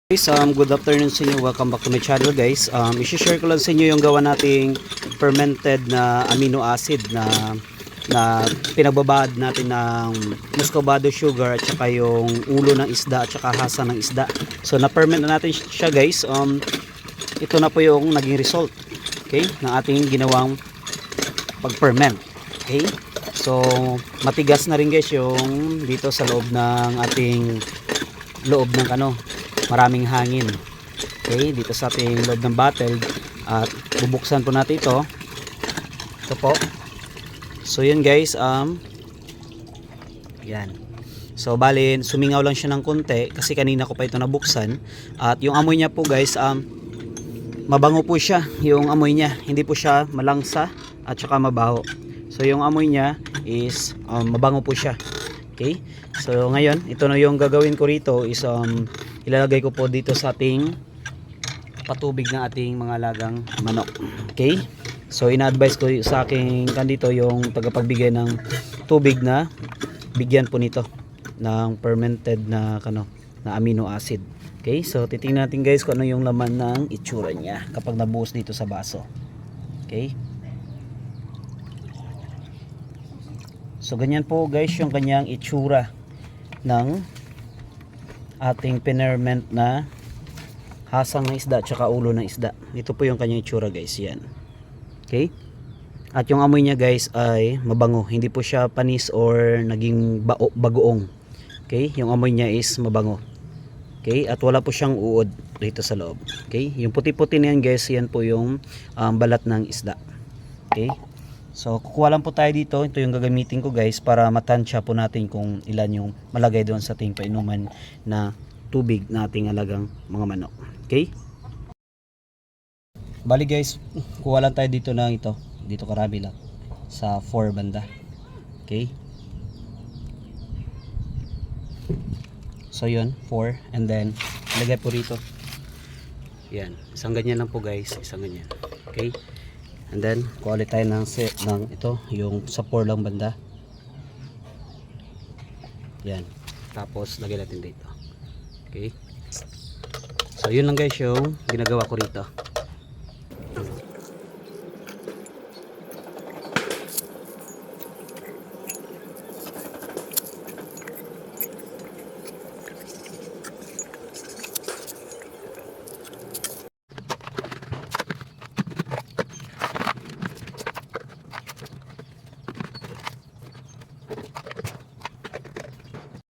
Guys, good afternoon sa inyo. Welcome back to my channel guys. I-share ko lang sa inyo yung gawa nating fermented na amino acid na pinagbabad natin ng muscovado sugar at saka yung ulo ng isda at saka hasa ng isda. So na-ferment na natin siya guys. Ito na po yung naging result, okay, ng ating ginawang pag-ferment. Okay? So matigas na rin guys yung dito sa loob ng ating maraming hangin. Okay, dito sa ating loob ng bottle at bubuksan po natin ito. Ito po. So yun guys, yan. So bali, sumingaw lang siya ng konti kasi kanina ko pa ito nabuksan. At yung amoy niya po guys, mabango po siya. Yung amoy niya, hindi po siya malangsa at saka mabaho. So yung amoy niya is mabango po siya. Okay? So ngayon, ito na yung gagawin ko rito is ilalagay ko po dito sa ating patubig ng ating mga alagang manok. Okay? So ina-advise ko sa aking kandito yung tagapagbigay ng tubig na bigyan po nito ng fermented na amino acid. Okay? So titingnan natin guys kung ano yung laman ng itsura niya kapag nabuhos dito sa baso. Okay? So ganyan po guys yung kanyang itsura ng ating pinerment na hasang ng isda at saka ulo ng isda. Ito po yung kanyang itsura guys, yan. Okay? At yung amoy niya guys ay mabango, hindi po siya panis or naging bagoong. Okay? Yung amoy niya is mabango. Okay? At wala po siyang uod dito sa loob. Okay? Yung puti-puti na yan guys, yan po yung balat ng isda. Okay? So kukuha lang po tayo dito. Ito yung gagamitin ko guys para matansya po natin kung ilan yung malagay doon sa ating painuman na tubig na ating alagang mga manok. Okay? Bali guys, kuha lang tayo dito ng ito. Dito karami lang. Sa 4 banda. Okay? So yun, 4. And then, ilagay po rito. Yan. Isang ganyan lang po guys. Isang ganyan. Okay? And then, kuha ulit tayo ng ito, yung sa 4 lang banda. Yan. Tapos, lagay natin dito. Okay. So, yun lang guys yung ginagawa ko rito.